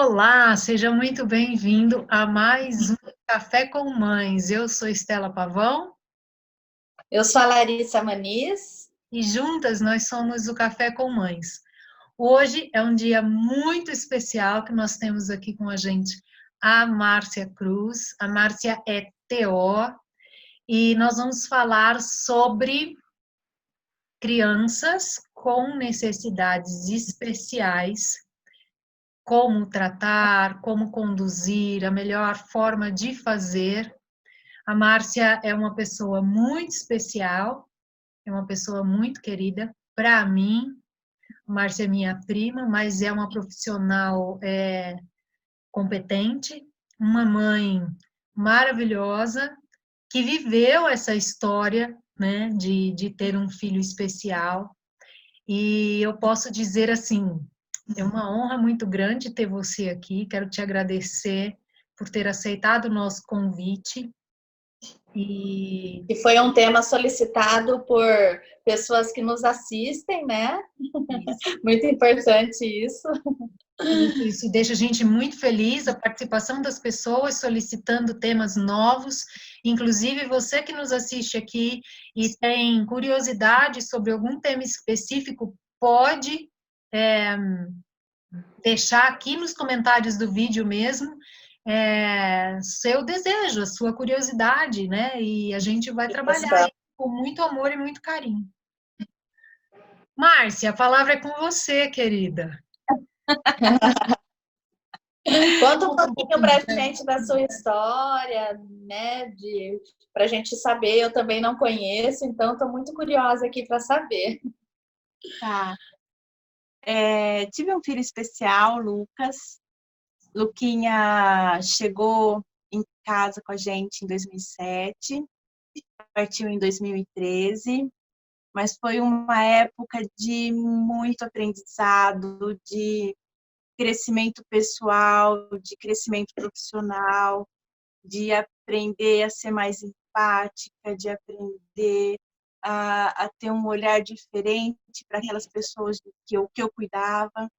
Olá, seja muito bem-vindo a mais um Café com Mães. Eu sou Estela Pavão Eu sou a Larissa Maniz. e juntas nós somos o Café com Mães. Hoje é um dia muito especial que nós temos aqui com a gente a Márcia Cruz. A Márcia é TO e nós vamos falar sobre crianças com necessidades especiais, como tratar, como conduzir, a melhor forma de fazer. A Márcia é uma pessoa muito especial, é uma pessoa muito querida para mim. A Márcia é minha prima, mas é uma profissional competente, uma mãe maravilhosa, que viveu essa história, né, de ter um filho especial. E eu posso dizer assim, é uma honra muito grande ter você aqui. Quero te agradecer por ter aceitado o nosso convite. E foi um tema solicitado por pessoas que nos assistem, né? Isso, Muito importante isso. isso deixa a gente muito feliz, a participação das pessoas solicitando temas novos, inclusive você que nos assiste aqui e tem curiosidade sobre algum tema específico, pode deixar aqui nos comentários do vídeo mesmo seu desejo, a sua curiosidade, né? E a gente vai trabalhar aí com muito amor e muito carinho. Márcia, a palavra é com você, querida. Conta um pouquinho para a gente da sua história, né? Para a gente saber. Eu também não conheço, então estou muito curiosa aqui para saber. Tá. Tive um filho especial, Lucas. Luquinha chegou em casa com a gente em 2007, partiu em 2013, mas foi uma época de muito aprendizado, de crescimento pessoal, de crescimento profissional, de aprender a ser mais empática, de aprender a ter um olhar diferente para aquelas pessoas que eu cuidava.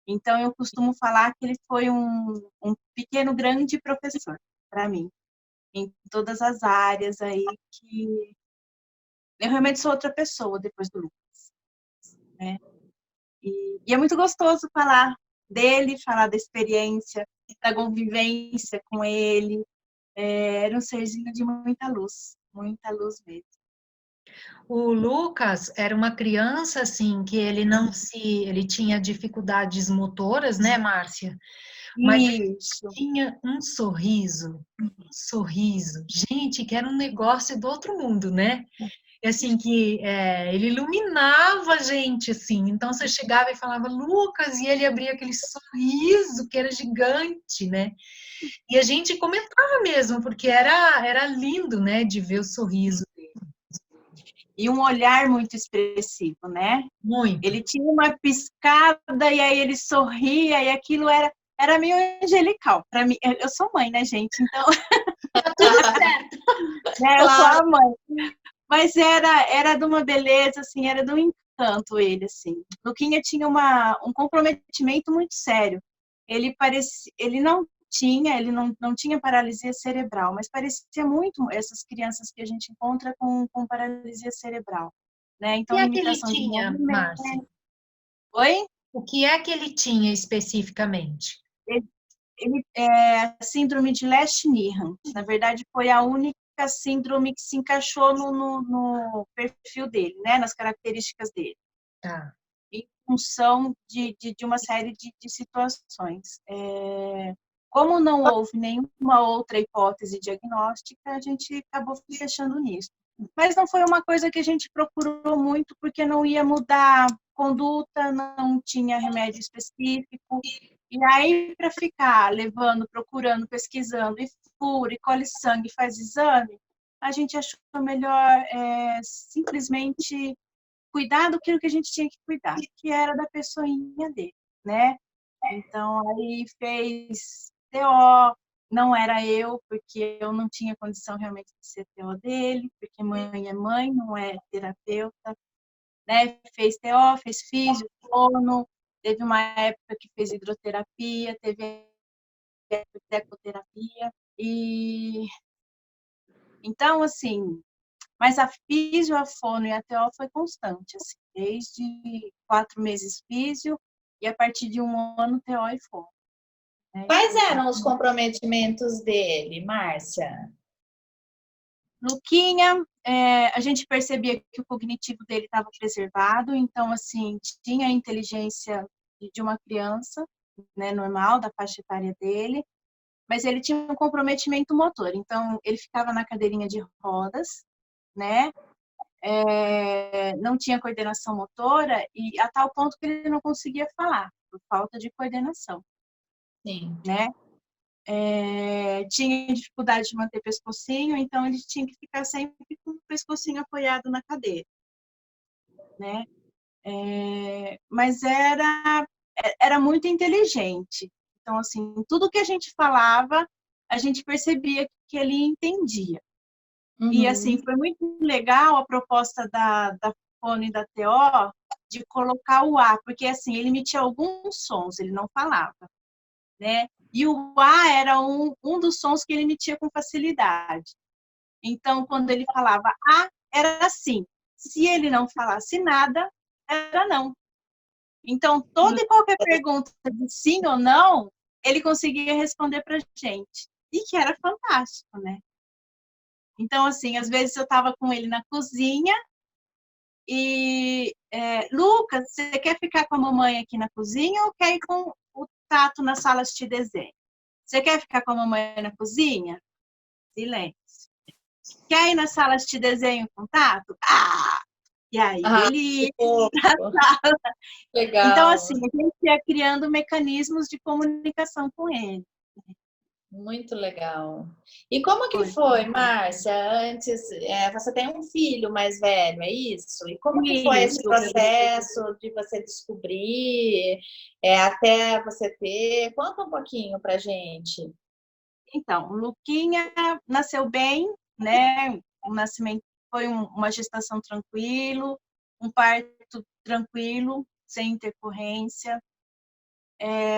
Então, eu costumo falar que ele foi um pequeno, grande professor para mim, em todas as áreas aí, que eu realmente sou outra pessoa depois do Lucas, né? E é muito gostoso falar dele, falar da experiência, da convivência com ele. Era um serzinho de muita luz mesmo. O Lucas era uma criança assim que ele tinha dificuldades motoras, né, Márcia? Mas ele Isso. tinha um sorriso, gente, que era um negócio do outro mundo, né? E assim que ele iluminava a gente, assim. Então você chegava e falava Lucas e ele abria aquele sorriso que era gigante, né? E a gente comentava mesmo porque era lindo, né, de ver o sorriso dele. E um olhar muito expressivo, né? Muito. Ele tinha uma piscada e aí ele sorria e aquilo era meio angelical. Para mim, eu sou mãe, né, gente? Então, Tá tudo certo. né, eu sou a mãe. Mas era de uma beleza, assim, era de um encanto ele, assim. Luquinha tinha um comprometimento muito sério. Ele não tinha paralisia cerebral, mas parecia muito essas crianças que a gente encontra com paralisia cerebral, né? O que Então, é que ele limitação de tinha, movimento. Márcia? Oi? O que é que ele tinha especificamente? Ele é síndrome de Lesch-Nyhan. Na verdade, foi a única síndrome que se encaixou no perfil dele, né? Nas características dele. Tá. Em função de uma série de situações. Como não houve nenhuma outra hipótese diagnóstica, a gente acabou fechando nisso. Mas não foi uma coisa que a gente procurou muito, porque não ia mudar conduta, não tinha remédio específico. E aí, para ficar levando, procurando, pesquisando, e fura, e colhe sangue, faz exame, a gente achou melhor simplesmente cuidar do que a gente tinha que cuidar, que era da pessoinha dele, né? Então, aí fez TO, não era eu, porque eu não tinha condição realmente de ser TO dele, porque mãe é mãe, não é terapeuta, né? Fez TO, fez físio, fono, teve uma época que fez hidroterapia, teve ecoterapia, e então, assim, mas a físio, a fono e a TO foi constante, assim, desde 4 meses físio e a partir de 1 ano TO e fono. Né? Quais eram os comprometimentos dele, Márcia? Luquinha, a gente percebia que o cognitivo dele estava preservado, então, assim, tinha a inteligência de uma criança, né, normal, da faixa etária dele, mas ele tinha um comprometimento motor, então ele ficava na cadeirinha de rodas, né, não tinha coordenação motora, e a tal ponto que ele não conseguia falar, por falta de coordenação. Sim. Né? Tinha dificuldade de manter pescocinho, então ele tinha que ficar sempre com o pescocinho apoiado na cadeira, né? Mas era muito inteligente. Então, assim, tudo que a gente falava, a gente percebia que ele entendia. E, assim, foi muito legal a proposta da Fono e da TO de colocar o A, porque, assim, ele emitia alguns sons, ele não falava, né? E o A era um dos sons que ele emitia com facilidade. Então, quando ele falava A, era sim. Se ele não falasse nada, era não. Então, toda e qualquer pergunta de sim ou não, ele conseguia responder para a gente. E que era fantástico, né? Então, assim, às vezes eu estava com ele na cozinha e, Lucas, você quer ficar com a mamãe aqui na cozinha ou quer ir com o Tato na sala de desenho? Você quer ficar com a mamãe na cozinha? Silêncio. Quer ir na sala de desenho com o Tato? Ah! E aí ele ia na sala. Legal. Então, assim, a gente ia criando mecanismos de comunicação com ele. Muito legal. E como que foi, Márcia? Antes, você tem um filho mais velho, é isso? E como que foi esse processo de você descobrir, até você ter? Conta um pouquinho pra gente. Então, o Luquinha nasceu bem, né? O nascimento foi uma gestação tranquilo, um parto tranquilo, sem intercorrência.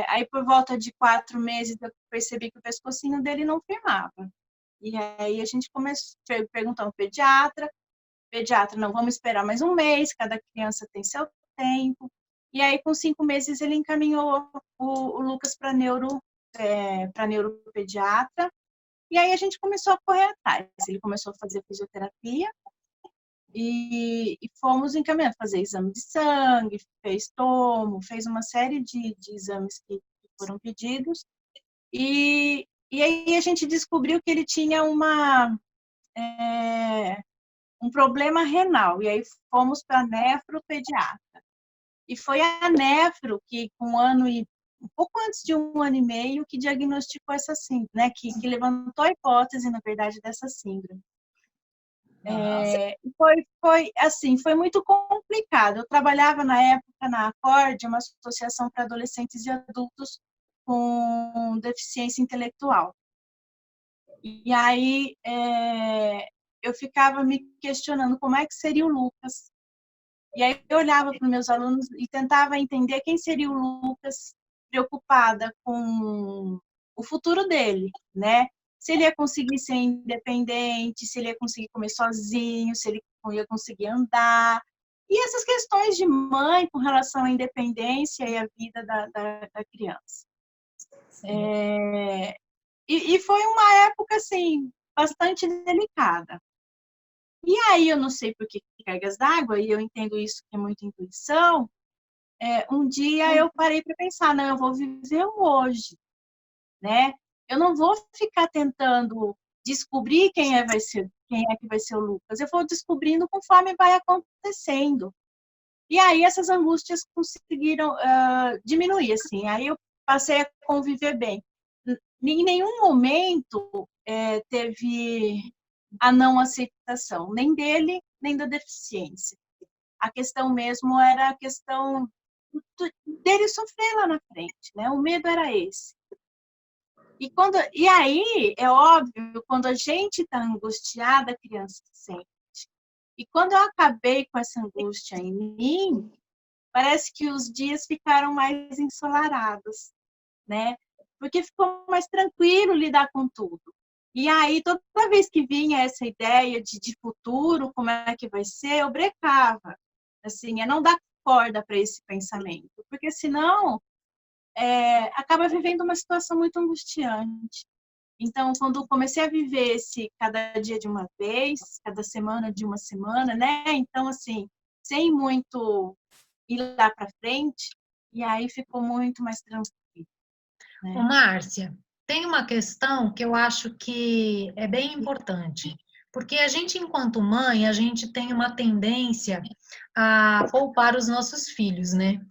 Aí, por volta de 4 meses, eu percebi que o pescocinho dele não firmava. E aí a gente começou a perguntar ao pediatra. Pediatra, não, vamos esperar mais 1 mês, cada criança tem seu tempo. E aí, com 5 meses, ele encaminhou o Lucas para neuropediatra. E aí a gente começou a correr atrás. Ele começou a fazer fisioterapia e fomos encaminhando, fazer exame de sangue, fez tomo, fez uma série de exames que foram pedidos. E aí a gente descobriu que ele tinha um problema renal. E aí fomos para a nefropediatra. E foi a nefro que, com um pouco antes de 1 ano e meio, que diagnosticou essa síndrome, né? Que levantou a hipótese, na verdade, dessa síndrome. Foi muito complicado. Eu trabalhava na época na ACORD, uma associação para adolescentes e adultos com deficiência intelectual. E aí eu ficava me questionando como é que seria o Lucas. E aí eu olhava para os meus alunos e tentava entender quem seria o Lucas, preocupada com o futuro dele, né? Se ele ia conseguir ser independente, se ele ia conseguir comer sozinho, se ele ia conseguir andar. E essas questões de mãe com relação à independência e à vida da criança. E foi uma época, assim, bastante delicada. E aí, eu não sei por que cargas d'água, e eu entendo isso que é muita intuição, um dia eu parei para pensar, não, eu vou viver o hoje, né? Eu não vou ficar tentando descobrir quem é que vai ser o Lucas, eu vou descobrindo conforme vai acontecendo. E aí, essas angústias conseguiram diminuir, assim, aí eu passei a conviver bem. Em nenhum momento teve a não aceitação, nem dele, nem da deficiência. A questão mesmo era a questão dele sofrer lá na frente, né? O medo era esse. E aí, é óbvio, quando a gente está angustiada, a criança sente. E quando eu acabei com essa angústia em mim, parece que os dias ficaram mais ensolarados, né? Porque ficou mais tranquilo lidar com tudo. E aí, toda vez que vinha essa ideia de futuro, como é que vai ser, eu brecava. Assim, é não dar corda para esse pensamento, porque senão acaba vivendo uma situação muito angustiante. Então, quando comecei a viver esse cada dia de uma vez, cada semana de uma semana, né? Então, assim, sem muito ir lá para frente, e aí ficou muito mais tranquilo, Ô, né? Márcia, tem uma questão que eu acho que é bem importante, porque a gente, enquanto mãe, a gente tem uma tendência a poupar os nossos filhos, né?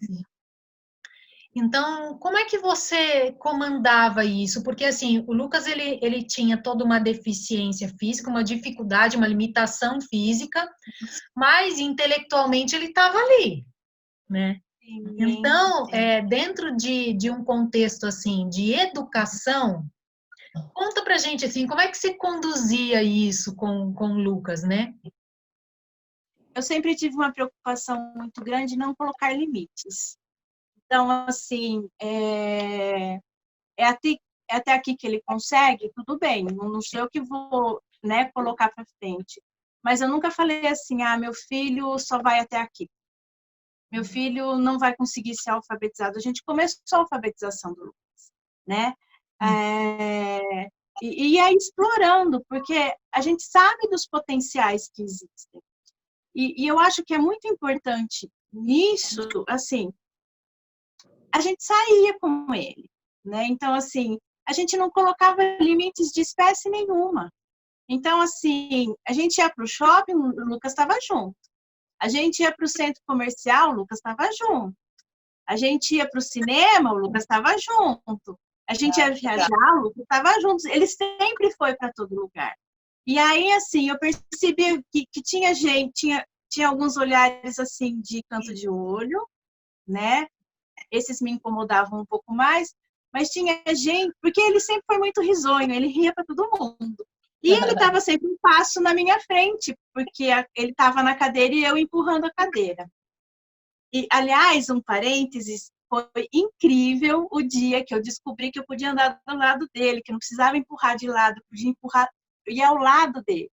Então, como é que você comandava isso? Porque, assim, o Lucas, ele tinha toda uma deficiência física, uma dificuldade, uma limitação física, mas intelectualmente ele estava ali, né? Sim, Então, sim. dentro de um contexto, assim, de educação, conta pra gente, assim, como é que você conduzia isso com o Lucas, né? Eu sempre tive uma preocupação muito grande em não colocar limites. Então, assim, é até, é até aqui que ele consegue, tudo bem, não sou eu que vou, né, colocar para frente. Mas eu nunca falei assim, meu filho só vai até aqui. Meu filho não vai conseguir ser alfabetizado. A gente começou a alfabetização do Lucas, né? É, e aí explorando, porque a gente sabe dos potenciais que existem. E eu acho que é muito importante nisso, assim, a gente saía com ele, né? Então, assim, a gente não colocava limites de espécie nenhuma. Então, assim, a gente ia para o shopping, o Lucas estava junto. A gente ia para o centro comercial, o Lucas estava junto. A gente ia para o cinema, o Lucas estava junto. A gente ia viajar, o Lucas estava junto. Ele sempre foi para todo lugar. E aí, assim, eu percebi que tinha gente, tinha alguns olhares, assim, de canto de olho, né? Esses me incomodavam um pouco mais, mas tinha gente, porque ele sempre foi muito risonho, ele ria para todo mundo. E ele estava sempre um passo na minha frente, porque ele estava na cadeira e eu empurrando a cadeira. E, aliás, um parênteses, foi incrível o dia que eu descobri que eu podia andar do lado dele, que não precisava empurrar de lado, podia empurrar, ir ao lado dele.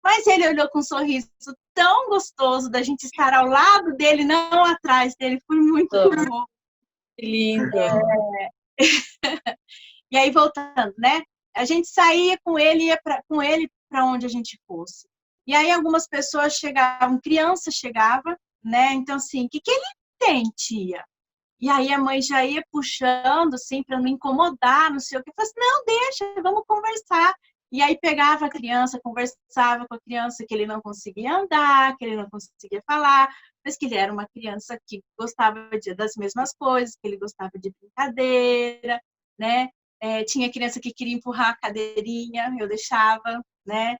Mas ele olhou com um sorriso tão gostoso da gente estar ao lado dele, não atrás dele, foi muito bom. Que lindo. E aí, voltando, né? A gente saía com ele, ia com ele para onde a gente fosse. E aí, algumas pessoas chegavam, criança chegava, né? Então, assim, o que ele tem, tia? E aí a mãe já ia puxando, assim, para não incomodar, não sei o que. Eu falei assim, não, deixa, vamos conversar. E aí pegava a criança, conversava com a criança que ele não conseguia andar, que ele não conseguia falar, mas que ele era uma criança que gostava das mesmas coisas, que ele gostava de brincadeira, né? Tinha criança que queria empurrar a cadeirinha, eu deixava, né?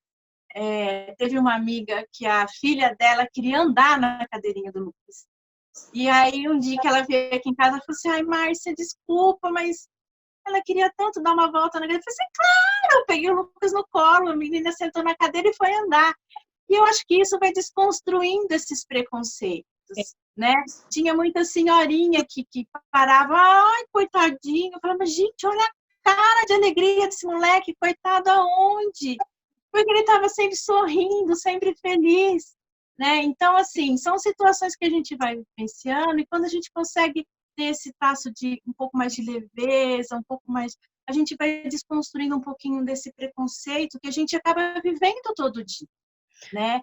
Teve uma amiga que a filha dela queria andar na cadeirinha do Lucas. E aí, um dia que ela veio aqui em casa, ela falou assim, ai, Márcia, desculpa, mas ela queria tanto dar uma volta na cadeira. Eu falei assim, claro, eu peguei o Lucas no colo, a menina sentou na cadeira e foi andar. E eu acho que isso vai desconstruindo esses preconceitos, né? Tinha muita senhorinha que parava, ai, coitadinho. Eu falava, gente, olha a cara de alegria desse moleque, coitado aonde? Porque ele estava sempre sorrindo, sempre feliz, né? Então, assim, são situações que a gente vai vivenciando e quando a gente consegue ter esse traço de um pouco mais de leveza, um pouco mais, a gente vai desconstruindo um pouquinho desse preconceito que a gente acaba vivendo todo dia, né?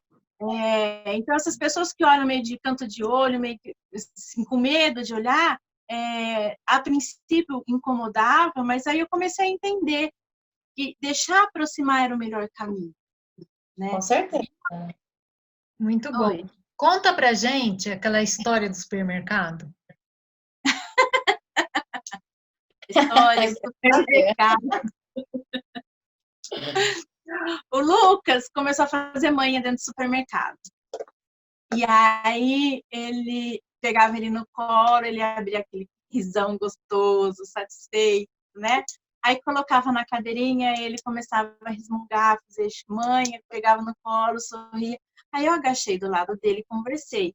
Então, essas pessoas que olham meio de canto de olho, meio que, assim, com medo de olhar, a princípio incomodava, mas aí eu comecei a entender que deixar aproximar era o melhor caminho, né? Com certeza. Muito bom. Oi. Conta pra gente aquela história do supermercado. História do supermercado. O Lucas começou a fazer manha dentro do supermercado. E aí ele pegava ele no colo, ele abria aquele risão gostoso, satisfeito, né? Aí colocava na cadeirinha, ele começava a resmungar, fazer manha, pegava no colo, sorria. Aí eu agachei do lado dele e conversei.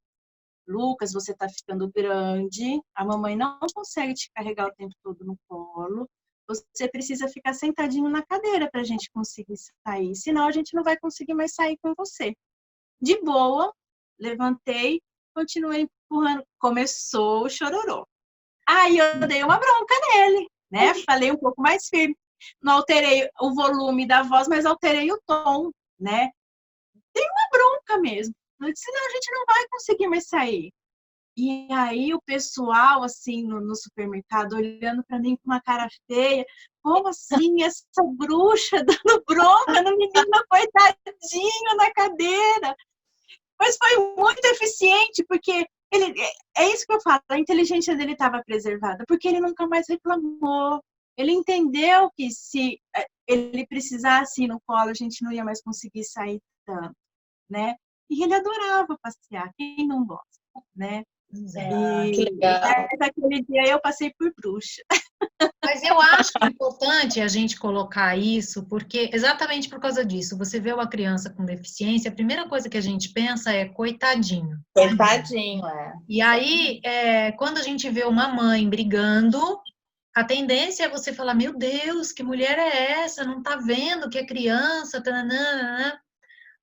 Lucas, você está ficando grande, a mamãe não consegue te carregar o tempo todo no colo, você precisa ficar sentadinho na cadeira para a gente conseguir sair, senão a gente não vai conseguir mais sair com você. De boa, levantei, continuei empurrando, começou o chororô. Aí eu dei uma bronca nele, né? Falei um pouco mais firme. Não alterei o volume da voz, mas alterei o tom, né? Dei uma bronca mesmo. Eu disse, não, a gente não vai conseguir mais sair. E aí o pessoal, assim, no supermercado, olhando para mim com uma cara feia. Como assim, essa bruxa dando bronca no menino coitadinho na cadeira? Mas foi muito eficiente, porque ele, é isso que eu falo, a inteligência dele estava preservada, porque ele nunca mais reclamou. Ele entendeu que se ele precisasse ir no colo, a gente não ia mais conseguir sair tanto, né? E ele adorava passear, quem não gosta, né? Que legal. E daquele dia eu passei por bruxa. Mas eu acho importante a gente colocar isso, porque exatamente por causa disso, você vê uma criança com deficiência, a primeira coisa que a gente pensa é coitadinho. Coitadinho, E aí, quando a gente vê uma mãe brigando, a tendência é você falar, meu Deus, que mulher é essa? Não tá vendo que é criança? Tananana.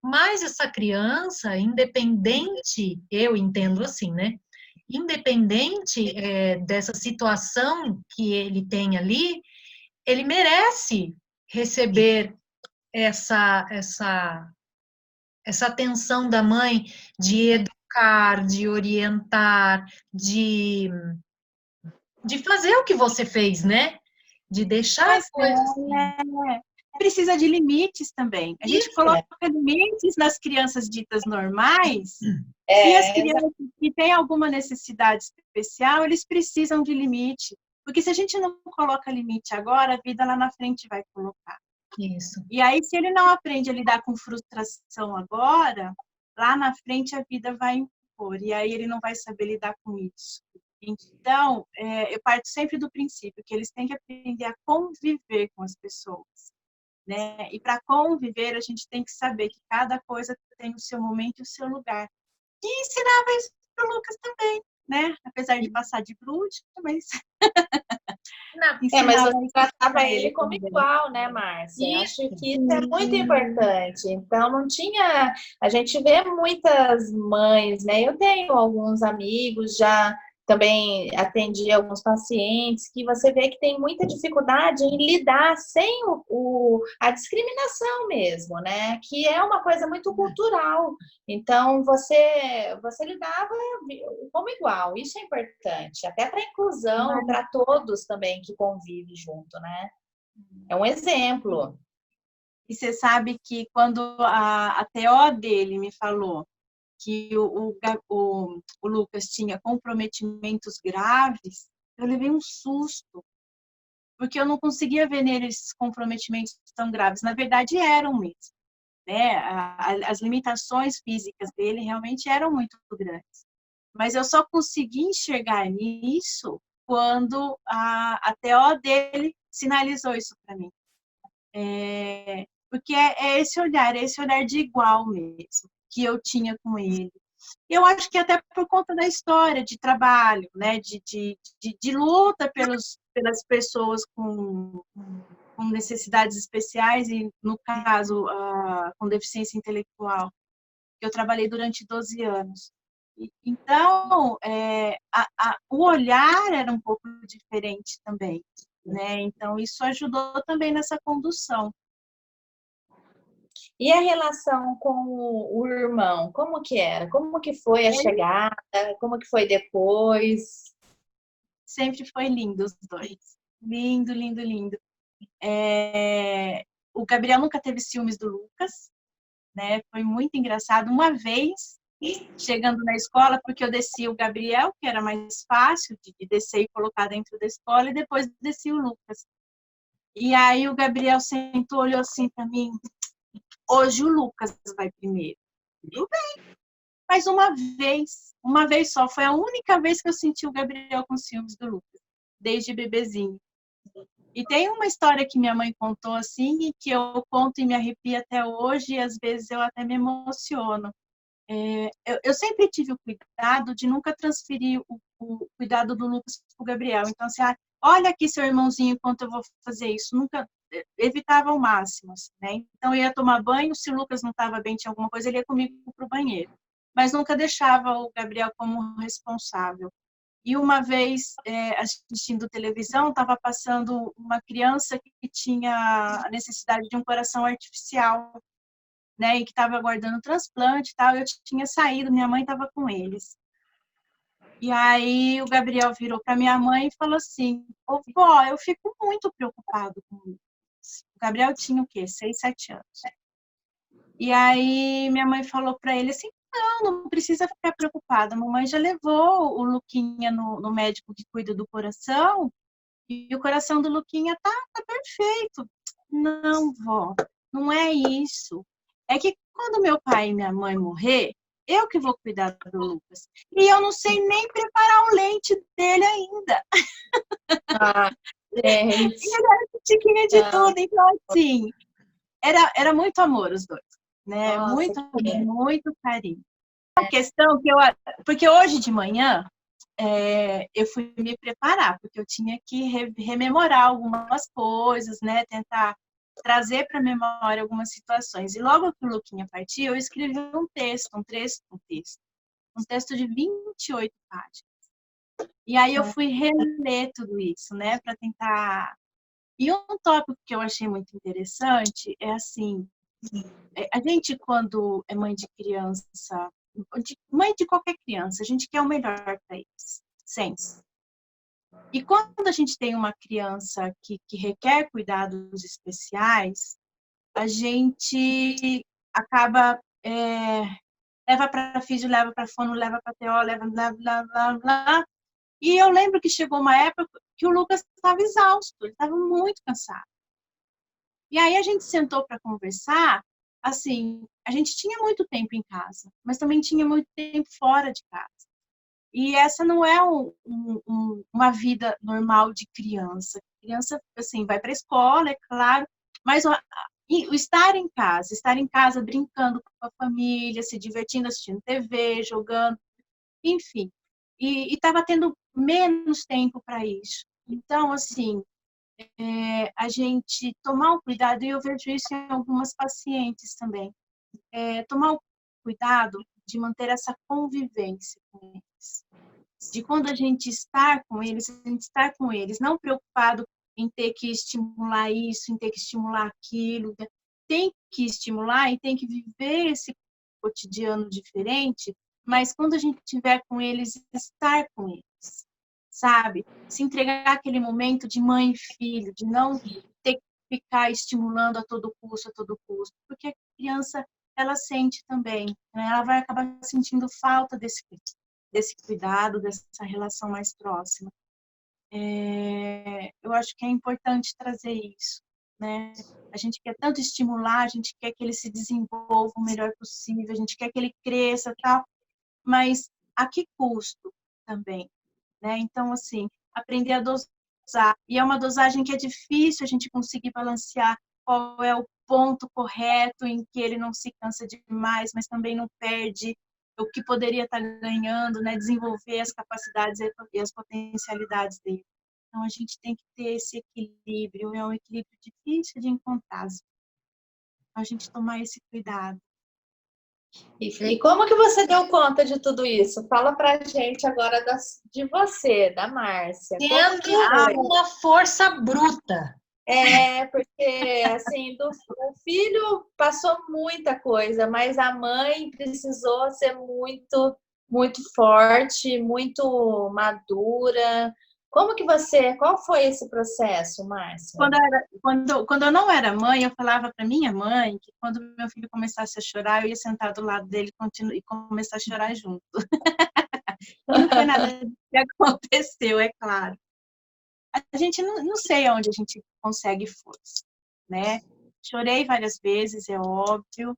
Mas essa criança, independente, eu entendo assim, né? Independente dessa situação que ele tem ali, ele merece receber essa atenção da mãe de educar, de orientar, de fazer o que você fez, né? De deixar as coisas assim. Precisa de limites também. A gente coloca limites nas crianças ditas normais, e as crianças que têm alguma necessidade especial, eles precisam de limite. Porque se a gente não coloca limite agora, a vida lá na frente vai colocar. Isso. E aí, se ele não aprende a lidar com frustração agora, lá na frente a vida vai impor. E aí ele não vai saber lidar com isso. Então, eu parto sempre do princípio que eles têm que aprender a conviver com as pessoas, né? E para conviver, a gente tem que saber que cada coisa tem o seu momento e o seu lugar. E ensinava isso para o Lucas também, né? Apesar de passar de bruxa, mas... mas você tratava ele como igual, né, Márcia? Acho que isso é muito importante. Então, não tinha... A gente vê muitas mães, né? Eu tenho alguns amigos, já também atendi alguns pacientes, que você vê que tem muita dificuldade em lidar sem a discriminação mesmo, né? Que é uma coisa muito cultural. Então, você lidava como igual, isso é importante, até para a inclusão, para todos também que convivem junto, né? É um exemplo. E você sabe que quando a TO dele me falou que o Lucas tinha comprometimentos graves, eu levei um susto, porque eu não conseguia ver nele esses comprometimentos tão graves. Na verdade, eram mesmo, né? As limitações físicas dele realmente eram muito grandes. Mas eu só consegui enxergar nisso quando a TO dele sinalizou isso para mim. Porque é esse olhar de igual mesmo, que eu tinha com ele. Eu acho que até por conta da história de trabalho, né, de luta pelas pessoas com necessidades especiais e, no caso, com deficiência intelectual, que eu trabalhei durante 12 anos. Então, o olhar era um pouco diferente também, né? Então, isso ajudou também nessa condução. E a relação com o irmão, como que era? Como que foi a chegada? Como que foi depois? Sempre foi lindo os dois. Lindo, lindo, lindo. O Gabriel nunca teve ciúmes do Lucas, né? Foi muito engraçado. Uma vez, chegando na escola, porque eu desci o Gabriel, que era mais fácil de descer e colocar dentro da escola, e depois desci o Lucas. E aí o Gabriel sentou, olhou assim para mim: hoje o Lucas vai primeiro. Tudo bem. Mas uma vez só, foi a única vez que eu senti o Gabriel com ciúmes do Lucas, desde bebezinho. E tem uma história que minha mãe contou assim, e que eu conto e me arrepio até hoje, e às vezes eu até me emociono. eu sempre tive o cuidado de nunca transferir o cuidado do Lucas para o Gabriel. Então, assim, olha aqui seu irmãozinho enquanto eu vou fazer isso. Nunca evitava ao máximo, assim, né? Então, eu ia tomar banho, se o Lucas não estava bem, tinha alguma coisa, ele ia comigo para o banheiro. Mas nunca deixava o Gabriel como responsável. E uma vez, assistindo televisão, estava passando uma criança que tinha a necessidade de um coração artificial, né, e que estava aguardando transplante e tal. Eu tinha saído, minha mãe estava com eles. E aí o Gabriel virou para minha mãe e falou assim: "Ô, vó, eu fico muito preocupado com isso." O Gabriel tinha o quê? 6, 7 anos. E aí minha mãe falou para ele assim: não precisa ficar preocupada. A mamãe já levou o Luquinha no médico que cuida do coração e o coração do Luquinha tá perfeito. Não, vó, não é isso. É que quando meu pai e minha mãe morrer, eu que vou cuidar do Lucas. E eu não sei nem preparar o leite dele ainda. Ah, gente. E ele era chiquinha de tudo. Então, assim, era muito amor os dois, né? Nossa, Muito amor, muito carinho. A questão que porque hoje de manhã eu fui me preparar, porque eu tinha que rememorar algumas coisas, né? Tentar trazer para a memória algumas situações. E logo que o Luquinha partiu, eu escrevi um texto de 28 páginas. E aí eu fui reler tudo isso, né? Para tentar. E um tópico que eu achei muito interessante é assim: a gente, quando é mãe de criança, mãe de qualquer criança, a gente quer o melhor para eles, sempre. E quando a gente tem uma criança que requer cuidados especiais, a gente acaba, leva para físio, leva para fono, leva para TO, leva blá, blá, blá, blá. E eu lembro que chegou uma época que o Lucas estava exausto, ele estava muito cansado. E aí a gente sentou para conversar, assim, a gente tinha muito tempo em casa, mas também tinha muito tempo fora de casa. E essa não é uma vida normal de criança. Criança, assim, vai para a escola, é claro, mas o estar em casa brincando com a família, se divertindo, assistindo TV, jogando, enfim. E estava tendo menos tempo para isso. Então, assim, a gente tomar o cuidado, e eu vejo isso em algumas pacientes também, tomar o cuidado de manter essa convivência com eles. De quando a gente estar com eles, a gente estar com eles, não preocupado em ter que estimular isso, em ter que estimular aquilo. Tem que estimular e tem que viver esse cotidiano diferente, mas quando a gente estiver com eles, estar com eles, sabe? Se entregar aquele momento de mãe e filho, de não ter que ficar estimulando a todo custo, porque a criança, ela sente também, né? Ela vai acabar sentindo falta desse cuidado, dessa relação mais próxima. Eu acho que é importante trazer isso, né? A gente quer tanto estimular, a gente quer que ele se desenvolva o melhor possível, a gente quer que ele cresça, tal, mas a que custo também, né? Então, assim, aprender a dosar. E é uma dosagem que é difícil a gente conseguir balancear qual é o ponto correto em que ele não se cansa demais, mas também não perde o que poderia estar ganhando, né? Desenvolver as capacidades e as potencialidades dele. Então, a gente tem que ter esse equilíbrio, é um equilíbrio difícil de encontrar. A gente tomar esse cuidado. E como que você deu conta de tudo isso? Fala pra gente agora de você, da Márcia. Tendo uma força bruta. Porque assim, o filho passou muita coisa, mas a mãe precisou ser muito, muito forte, muito madura. Qual foi esse processo, Márcia? Quando eu não era mãe, eu falava para minha mãe que quando meu filho começasse a chorar, eu ia sentar do lado dele e começar a chorar junto. E não foi nada que aconteceu, é claro. A gente não sei aonde a gente consegue força, né? Chorei várias vezes, é óbvio,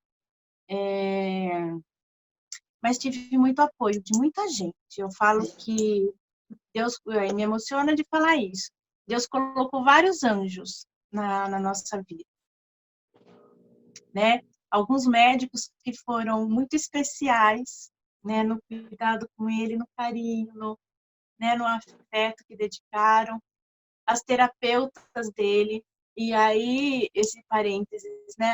mas tive muito apoio de muita gente. Eu falo que Deus, me emociona de falar isso. Deus colocou vários anjos na nossa vida, né? alguns médicos que foram muito especiais, né, no cuidado com ele, no carinho, né, no afeto que dedicaram, as terapeutas dele. E aí, esse parênteses, né,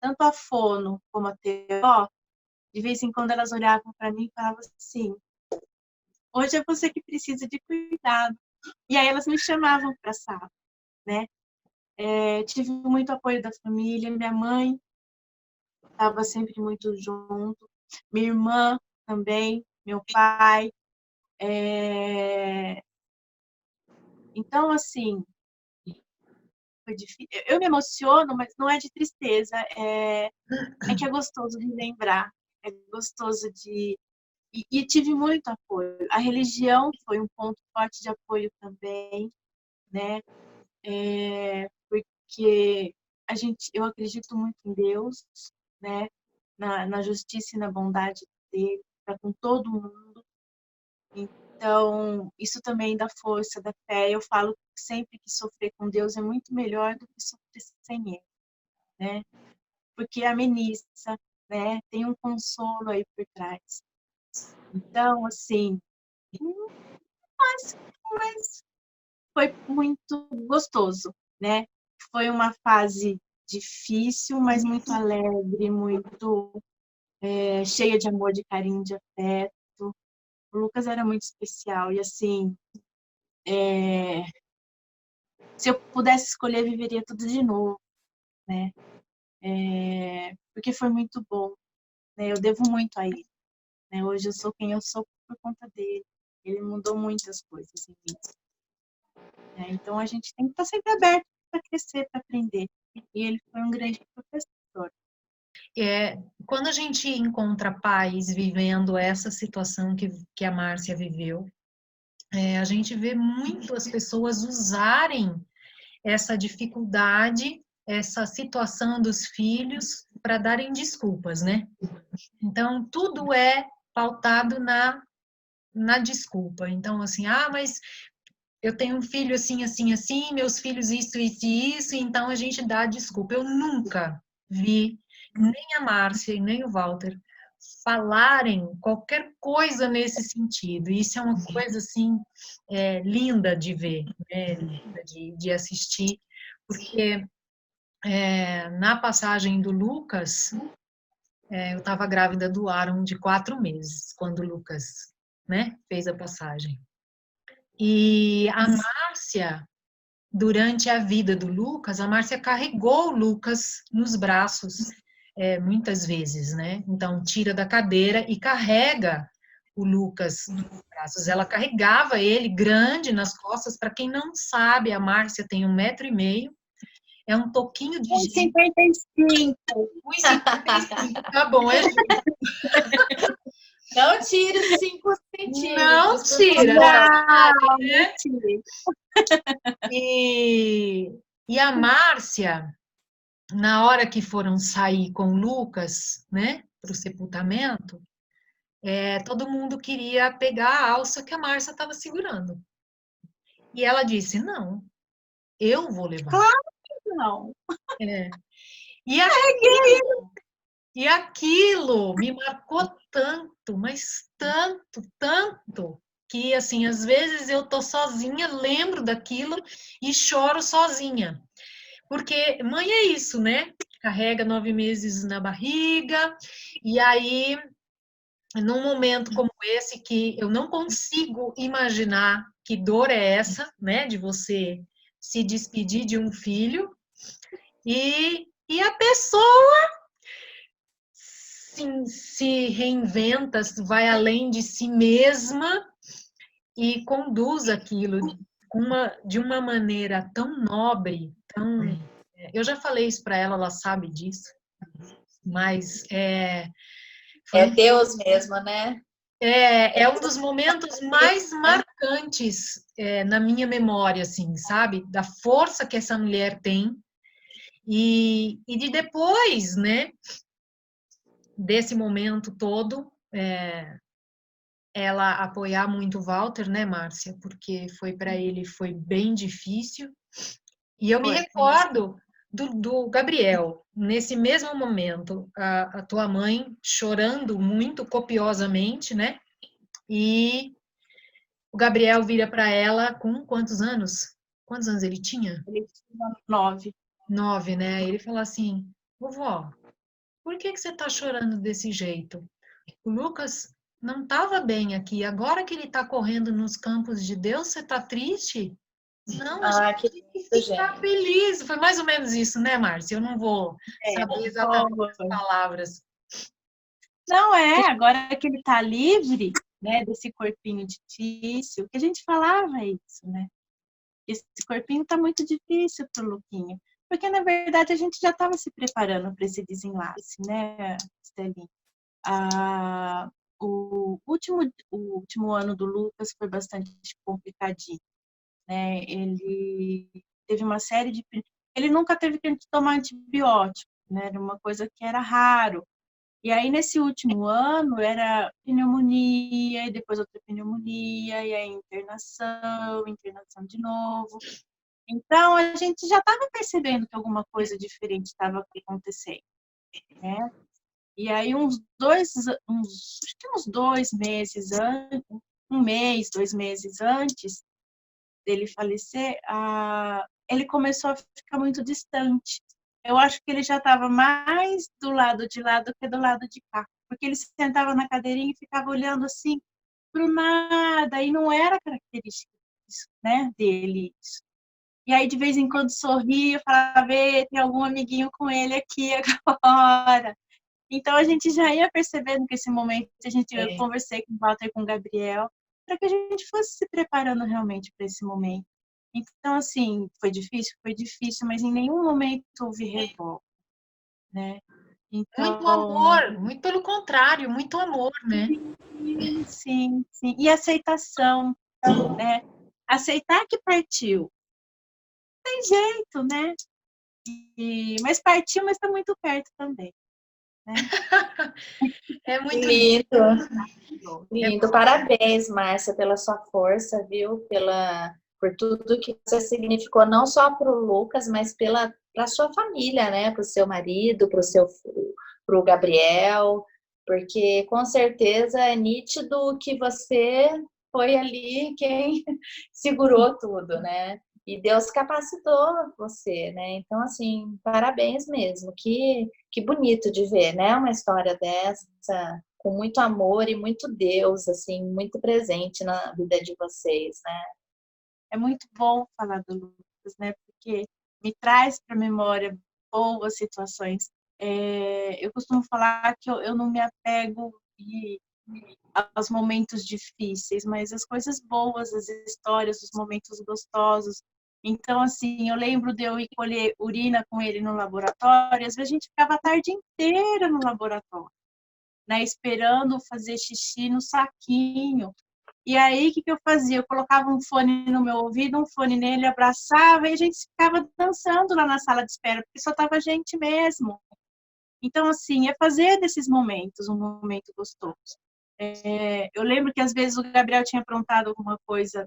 tanto a fono como a TO, de vez em quando elas olhavam para mim e falavam assim: hoje é você que precisa de cuidado. E aí elas me chamavam para a sala, né? Tive muito apoio da família, minha mãe estava sempre muito junto, minha irmã também, meu pai. Então, assim, foi difícil. Eu me emociono, mas não é de tristeza, é que é gostoso de lembrar, é gostoso de. E tive muito apoio. A religião foi um ponto forte de apoio também, né? Porque eu acredito muito em Deus, né? Na justiça e na bondade dele para com todo mundo. Então, isso também dá força, da fé. Eu falo sempre que sofrer com Deus é muito melhor do que sofrer sem Ele, né? Porque ameniza, né? Tem um consolo aí por trás. Então, assim, mas foi muito gostoso, né? Foi uma fase difícil, mas muito alegre, muito cheia de amor, de carinho, de afeto. O Lucas era muito especial e, assim, se eu pudesse escolher, viveria tudo de novo, né? Porque foi muito bom, né? Eu devo muito a ele, né? Hoje eu sou quem eu sou por conta dele. Ele mudou muitas coisas em mim, né? Então a gente tem que estar sempre aberto para crescer, para aprender. E ele foi um grande professor. Quando a gente encontra pais vivendo essa situação que a Márcia viveu, a gente vê muito as pessoas usarem essa dificuldade, essa situação dos filhos para darem desculpas, né? Então, tudo é pautado na desculpa. Então, assim, mas eu tenho um filho assim, assim, assim, meus filhos isso, isso e isso, então a gente dá desculpa. Eu nunca vi nem a Márcia e nem o Walter falarem qualquer coisa nesse sentido. Isso é uma coisa, assim, linda de ver, né? Linda de assistir, porque na passagem do Lucas, eu estava grávida do Aaron de 4 meses, quando o Lucas, né, fez a passagem. E a Márcia, durante a vida do Lucas, a Márcia carregou o Lucas nos braços, muitas vezes, né? Então, tira da cadeira e carrega o Lucas nos braços. Ela carregava ele grande nas costas. Para quem não sabe, a Márcia tem 1,5 m, é um toquinho de gente. 1,55. 1,55, tá bom, é justo. Não tire os 5 centímetros. Não tira, não, né? Tire. E a Márcia, na hora que foram sair com o Lucas, né, para o sepultamento, todo mundo queria pegar a alça que a Márcia estava segurando. E ela disse, não, eu vou levar. Claro que não. E aquilo me marcou tanto, mas tanto, tanto, que, assim, às vezes eu tô sozinha, lembro daquilo e choro sozinha. Porque mãe é isso, né? Carrega 9 meses na barriga, e aí, num momento como esse, que eu não consigo imaginar que dor é essa, né? De você se despedir de um filho, e a pessoa se reinventa, vai além de si mesma e conduz aquilo de uma maneira tão nobre, tão... Eu já falei isso para ela, ela sabe disso, mas é Deus mesmo, né? É um dos momentos mais marcantes na minha memória, assim, sabe? Da força que essa mulher tem e de depois, né? Desse momento todo, ela apoiar muito o Walter, né, Márcia? Porque foi para ele foi bem difícil. E eu me recordo do Gabriel, nesse mesmo momento, a tua mãe chorando muito copiosamente, né? E o Gabriel vira para ela com quantos anos? Quantos anos ele tinha? Ele tinha 9. 9, né? Ele fala assim: vovó, por que você está chorando desse jeito? O Lucas não estava bem aqui. Agora que ele está correndo nos campos de Deus, você está triste? Não, a gente Ah, que tem que lindo, ficar gente. feliz. Foi mais ou menos isso, né, Márcia? Eu não vou saber exatamente as Foi. palavras. Não agora que ele está livre, né, desse corpinho difícil, que a gente falava isso, né? Esse corpinho está muito difícil para o Luquinha, porque na verdade a gente já estava se preparando para esse desenlace, né, Estelinha? O último ano do Lucas foi bastante complicadinho, né? Ele teve uma série de... Ele nunca teve que tomar antibiótico, né? Era uma coisa que era raro. E aí, nesse último ano, era pneumonia, e depois outra pneumonia, e aí internação de novo. Então, a gente já estava percebendo que alguma coisa diferente estava acontecendo, né? E aí, acho que uns 2 meses antes, 1 mês, 2 meses antes dele falecer, ele começou a ficar muito distante. Eu acho que ele já estava mais do lado de lá do que do lado de cá, porque ele se sentava na cadeirinha e ficava olhando assim para o nada, e não era característica disso, né, dele isso. E aí, de vez em quando, sorria, falava: tem algum amiguinho com ele aqui agora. Então, a gente já ia percebendo que esse momento, eu conversei com o Walter e com o Gabriel, para que a gente fosse se preparando realmente para esse momento. Então, assim, foi difícil, mas em nenhum momento houve revolta, né? Muito Então, amor, muito pelo contrário, muito amor, né? sim. E aceitação, né? Aceitar que partiu. Tem jeito, né? Mas partiu, mas está muito perto também, né? É muito Lindo, é lindo. Parabéns, Márcia, pela sua força, viu? Por tudo que você significou, não só para o Lucas, mas para a sua família, né? Para o seu marido, para o Gabriel, porque com certeza é nítido que você foi ali quem segurou tudo, né? E Deus capacitou você, né? Então, assim, parabéns mesmo. Que bonito de ver, né? Uma história dessa, com muito amor e muito Deus, assim, muito presente na vida de vocês, né? É muito bom falar do Lucas, né? Porque me traz para a memória boas situações. Eu costumo falar que eu não me apego aos momentos difíceis, mas as coisas boas, as histórias, os momentos gostosos. Então, assim, eu lembro de eu ir colher urina com ele no laboratório, às vezes a gente ficava a tarde inteira no laboratório, né, esperando fazer xixi no saquinho. E aí, o que eu fazia? Eu colocava um fone no meu ouvido, um fone nele, abraçava, e a gente ficava dançando lá na sala de espera, porque só estava a gente mesmo. Então, assim, é fazer desses momentos um momento gostoso. Eu lembro que às vezes o Gabriel tinha aprontado alguma coisa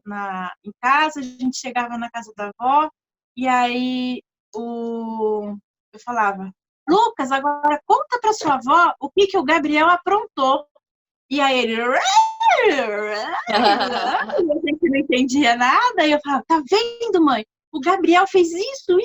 em casa, a gente chegava na casa da avó, e aí eu falava: Lucas, agora conta para sua avó o que o Gabriel aprontou. E aí ele... a gente não entendia nada, e eu falava: tá vendo, mãe? O Gabriel fez isso.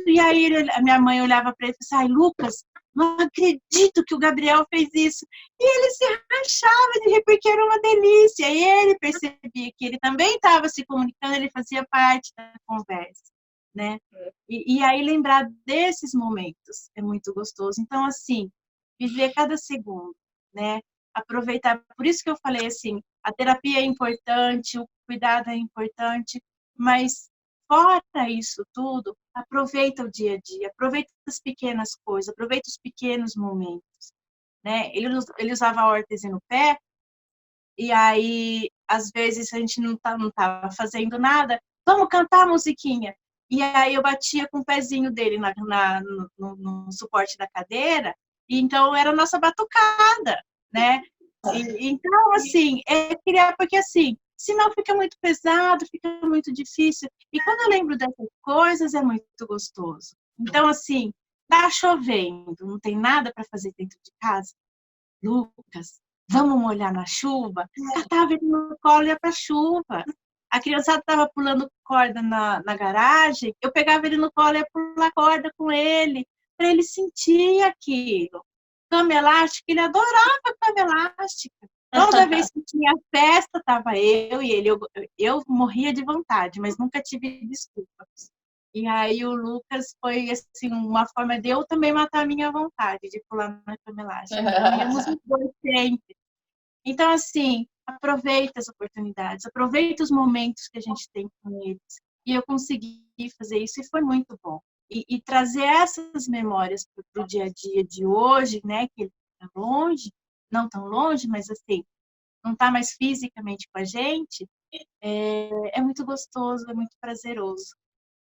E aí a minha mãe olhava para ele e falava: ai, Lucas, não acredito que o Gabriel fez isso. E ele se rachava de rir porque era uma delícia. E ele percebia que ele também estava se comunicando, ele fazia parte da conversa, né? E aí lembrar desses momentos é muito gostoso. Então, assim, viver cada segundo, né? Aproveitar. Por isso que eu falei assim, a terapia é importante, o cuidado é importante, mas fora isso tudo, aproveita o dia a dia, aproveita as pequenas coisas, aproveita os pequenos momentos, né? Ele usava órtese no pé, e aí, às vezes, a gente não tava fazendo nada, vamos cantar a musiquinha. E aí eu batia com o pezinho dele no suporte da cadeira, e então era a nossa batucada, né? Então, assim, criar, porque assim, senão fica muito pesado, fica muito difícil. E quando eu lembro dessas coisas, é muito gostoso, Então, assim, tá chovendo, não tem nada para fazer dentro de casa. Lucas, vamos molhar na chuva? Catava ele no colo e ia pra chuva. A criançada tava pulando corda na garagem, eu pegava ele no colo e ia pular corda com ele, para ele sentir aquilo. Cama elástica, ele adorava cama elástica. Toda vez que tinha festa, tava eu e ele. Eu morria de vontade, mas nunca tive desculpa. E aí o Lucas foi assim, uma forma de eu também matar a minha vontade de pular na cama elástica. Então, íamos os dois sempre. Então, assim, aproveita as oportunidades, aproveita os momentos que a gente tem com eles. E eu consegui fazer isso e foi muito bom. E trazer essas memórias para o dia a dia de hoje, né, que ele está longe, não tão longe, mas assim, não está mais fisicamente com a gente, é muito gostoso, é muito prazeroso.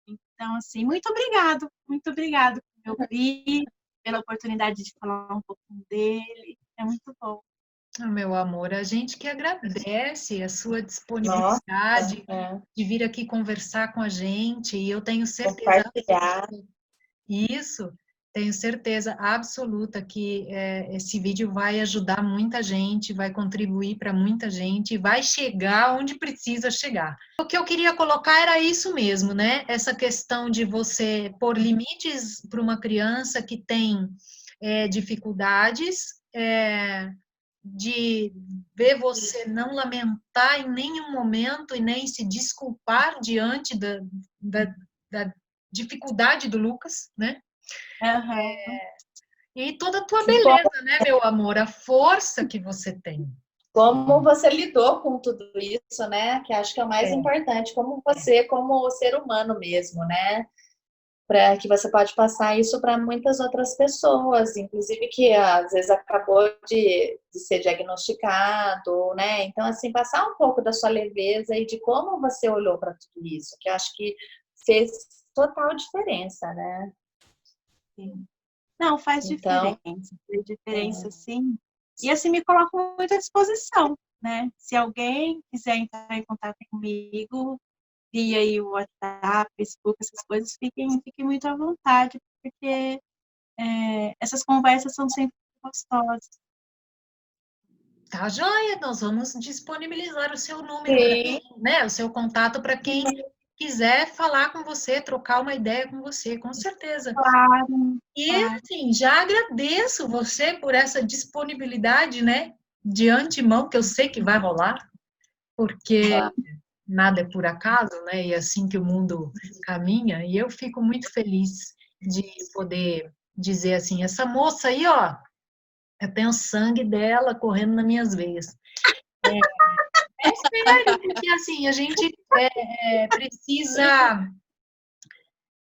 Então, assim, muito obrigado por me ouvir, pela oportunidade de falar um pouquinho dele, é muito bom. Meu amor, a gente que agradece a sua disponibilidade de vir aqui conversar com a gente, e eu tenho certeza isso, tenho certeza absoluta que esse vídeo vai ajudar muita gente, vai contribuir para muita gente, vai chegar onde precisa chegar. O que eu queria colocar era isso mesmo, né? Essa questão de você pôr limites para uma criança que tem dificuldades, de ver você não lamentar em nenhum momento e nem se desculpar diante da dificuldade do Lucas, né? Uhum. E toda a tua beleza, né, meu amor? A força que você tem. Como você lidou com tudo isso, né? Que acho que é o mais importante, como você, como ser humano mesmo, né? Para que você pode passar isso para muitas outras pessoas, inclusive que às vezes acabou de ser diagnosticado, né? Então, assim, passar um pouco da sua leveza e de como você olhou para tudo isso, que acho que fez total diferença, né? Sim. Não, faz diferença. Faz diferença, sim. E assim, me coloco muito à disposição, né? Se alguém quiser entrar em contato comigo, via aí o WhatsApp, Facebook, essas coisas, fiquem muito à vontade, porque essas conversas são sempre gostosas. Tá, joia, nós vamos disponibilizar o seu número, né? O seu contato para quem quiser falar com você, trocar uma ideia com você, com certeza. Claro. E, assim, já agradeço você por essa disponibilidade, né? De antemão, que eu sei que vai rolar, porque nada é por acaso, né? E é assim que o mundo caminha. E eu fico muito feliz de poder dizer assim, essa moça aí, ó, eu tenho o sangue dela correndo nas minhas veias. É sério, porque assim, a gente precisa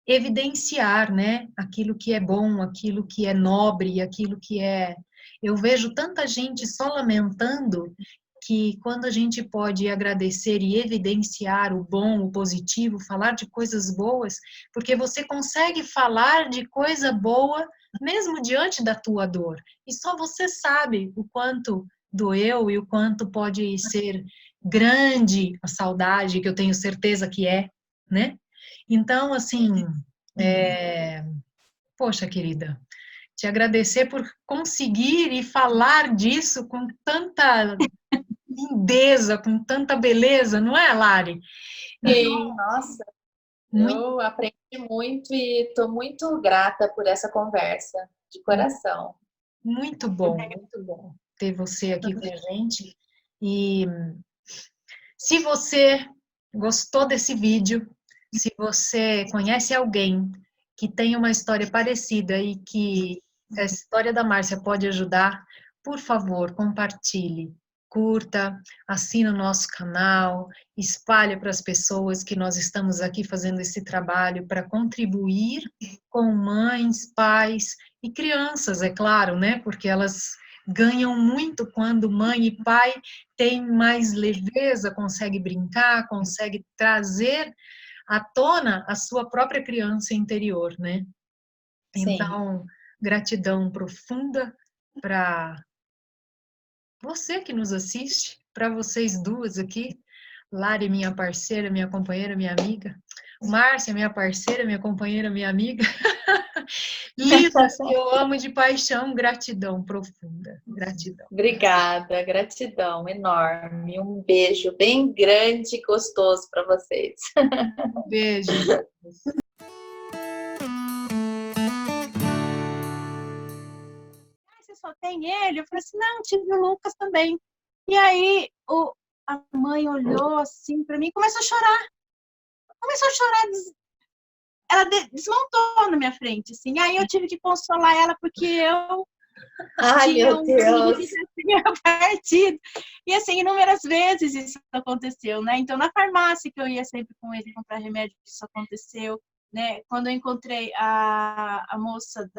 evidenciar, né, aquilo que é bom, aquilo que é nobre, aquilo que é... Eu vejo tanta gente só lamentando que quando a gente pode agradecer e evidenciar o bom, o positivo, falar de coisas boas, porque você consegue falar de coisa boa mesmo diante da tua dor. E só você sabe o quanto doeu e o quanto pode ser grande a saudade, que eu tenho certeza que é, né? Então, assim, poxa, querida, te agradecer por conseguir e falar disso com tanta lindeza, com tanta beleza, não é, Lari? Sim, nossa, eu aprendi muito e estou muito grata por essa conversa, de coração. Muito bom ter você aqui com a gente. E se você gostou desse vídeo, se você conhece alguém que tem uma história parecida e que a história da Márcia pode ajudar, por favor, compartilhe, curta, assina o nosso canal, espalhe para as pessoas que nós estamos aqui fazendo esse trabalho para contribuir com mães, pais e crianças, é claro, né? Porque elas ganham muito quando mãe e pai têm mais leveza, consegue brincar, consegue trazer à tona a sua própria criança interior, né? Sim. Então, gratidão profunda para você que nos assiste, para vocês duas aqui, Lari, minha parceira, minha companheira, minha amiga, Márcia, minha parceira, minha companheira, minha amiga. Lindas, que eu amo de paixão, gratidão profunda, gratidão. Obrigada, gratidão enorme. Um beijo bem grande e gostoso para vocês. Beijo. Você só tem ele? Eu falei assim, não, tive o Lucas também. E aí a mãe olhou assim para mim e começou a chorar. Ela desmontou na minha frente, assim. Aí eu tive que consolar ela porque eu Ai, tinha meu Deus! que já tinha partido. E assim, inúmeras vezes isso aconteceu, né? Então, na farmácia que eu ia sempre com ele comprar remédio, isso aconteceu, né? Quando eu encontrei a moça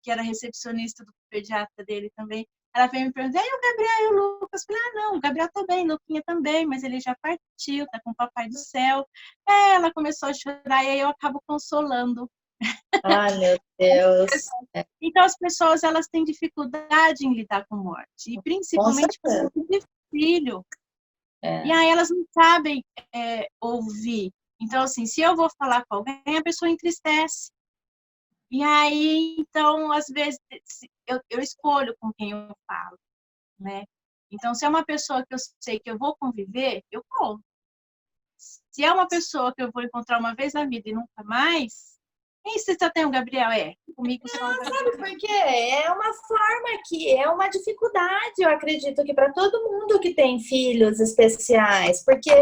que era recepcionista do pediatra dele também, ela veio me perguntar, e o Gabriel e o Lucas? Eu falei, não, o Gabriel também, o Luquinha também, mas ele já partiu, tá com o Papai do Céu. Ela começou a chorar e aí eu acabo consolando. Ai, meu Deus! Então, as pessoas, elas têm dificuldade em lidar com morte, e principalmente com morte de filho. E aí elas não sabem ouvir. Então, assim, se eu vou falar com alguém, a pessoa entristece. E aí, então, às vezes, eu escolho com quem eu falo, né? Então, se é uma pessoa que eu sei que eu vou conviver, eu vou. Se é uma pessoa que eu vou encontrar uma vez na vida e nunca mais, e se você tem o Gabriel? Comigo só o Gabriel. Sabe por quê? É uma forma que é uma dificuldade, eu acredito que para todo mundo que tem filhos especiais, porque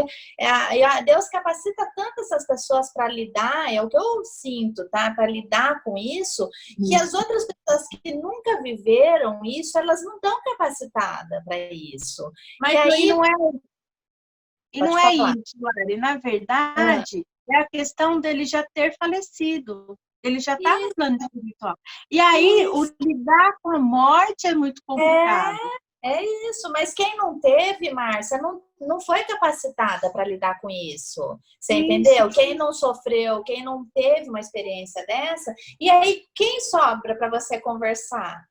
Deus capacita tanto essas pessoas para lidar, é o que eu sinto, tá? Para lidar com isso, que as outras pessoas que nunca viveram isso, elas não estão capacitadas para isso. Mas e aí não é. E não é falar. isso, Lari. Na verdade, é a questão dele já ter falecido. Ele já está no plano espiritual. E aí, o lidar com a morte é muito complicado. É isso, mas quem não teve, Márcia, não foi capacitada para lidar com isso. Você entendeu? Quem não sofreu, quem não teve uma experiência dessa, e aí quem sobra para você conversar?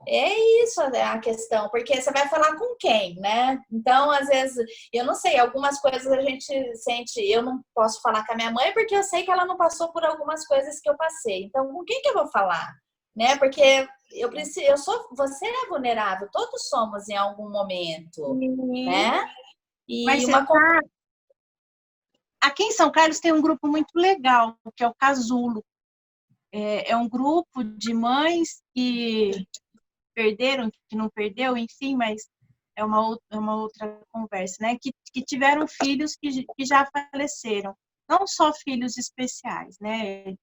É isso a questão, porque você vai falar com quem, né? Então, às vezes, eu não sei, algumas coisas a gente sente, eu não posso falar com a minha mãe porque eu sei que ela não passou por algumas coisas que eu passei. Então, com quem que eu vou falar? Né? Porque você é vulnerável, todos somos em algum momento, né? E mas aqui em São Carlos tem um grupo muito legal, que é o Casulo. É um grupo de mães que perderam, que não perdeu, enfim, mas é uma outra conversa, né? Que tiveram filhos que já faleceram, não só filhos especiais, né?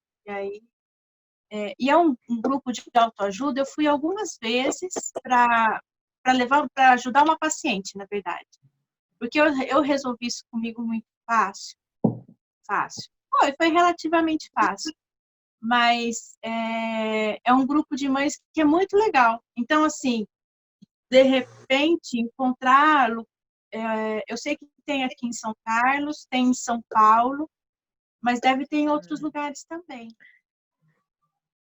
E é um grupo de autoajuda. Eu fui algumas vezes para ajudar uma paciente, na verdade, porque eu resolvi isso comigo muito fácil. Foi relativamente fácil. Mas é um grupo de mães que é muito legal. Então, assim, de repente, encontrá-lo, eu sei que tem aqui em São Carlos, tem em São Paulo, mas deve ter em outros lugares também.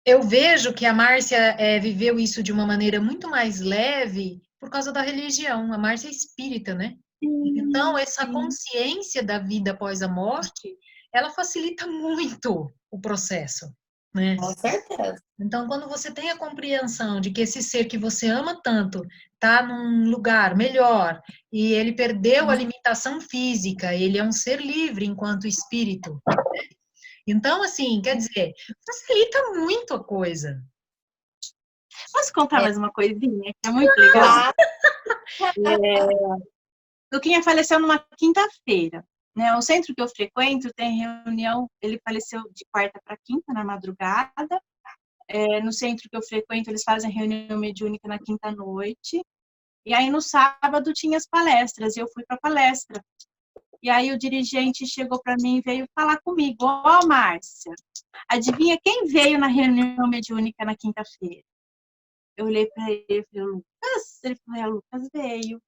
Eu vejo que a Márcia viveu isso de uma maneira muito mais leve por causa da religião. A Márcia é espírita, né? Então, essa consciência da vida após a morte, ela facilita muito o processo, né? Com certeza. Então, quando você tem a compreensão de que esse ser que você ama tanto está num lugar melhor e ele perdeu a limitação física, ele é um ser livre enquanto espírito. Então, assim, quer dizer, facilita muito a coisa. Posso contar mais uma coisinha que é muito legal? Luquinha faleceu numa quinta-feira. Né? O centro que eu frequento tem reunião, ele faleceu de quarta para quinta, na madrugada. No centro que eu frequento, eles fazem reunião mediúnica na quinta-noite. E aí, no sábado, tinha as palestras, e eu fui para a palestra. E aí, o dirigente chegou para mim e veio falar comigo. Márcia, adivinha quem veio na reunião mediúnica na quinta-feira? Eu olhei para ele e falei, Lucas? Ele falou, Lucas veio.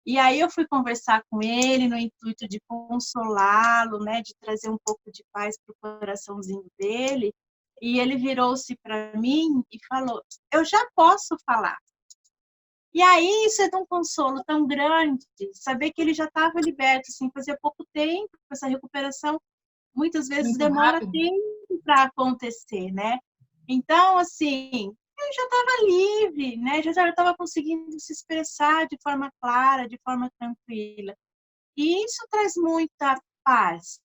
E aí, eu fui conversar com ele no intuito de consolá-lo, né, de trazer um pouco de paz para o coraçãozinho dele. E ele virou-se para mim e falou, eu já posso falar. E aí, isso é de um consolo tão grande, saber que ele já estava liberto, assim, fazia pouco tempo, essa recuperação muitas vezes demora tempo para acontecer, né? Então, assim, eu já estava livre, né? Já estava conseguindo se expressar de forma clara, de forma tranquila. E isso traz muita paz,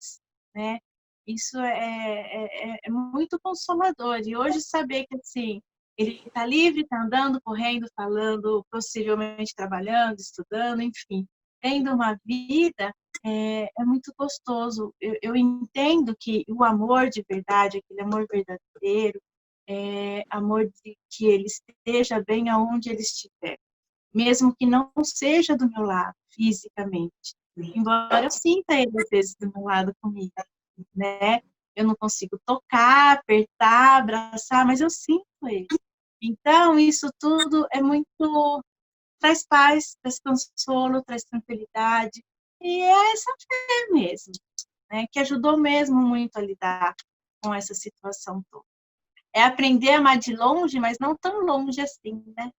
né? Isso é muito consolador. E hoje saber que, assim, ele está livre, está andando, correndo, falando, possivelmente trabalhando, estudando, enfim, tendo uma vida, é muito gostoso. Eu entendo que o amor de verdade, aquele amor verdadeiro, amor de que ele esteja bem aonde ele estiver, mesmo que não seja do meu lado, fisicamente. Embora eu sinta ele, às vezes, do meu lado comigo, né? Eu não consigo tocar, apertar, abraçar, mas eu sinto ele. Então, isso tudo é muito... traz paz, traz consolo, traz tranquilidade. E é essa fé mesmo, né? Que ajudou mesmo muito a lidar com essa situação toda. É aprender a amar de longe, mas não tão longe assim, né?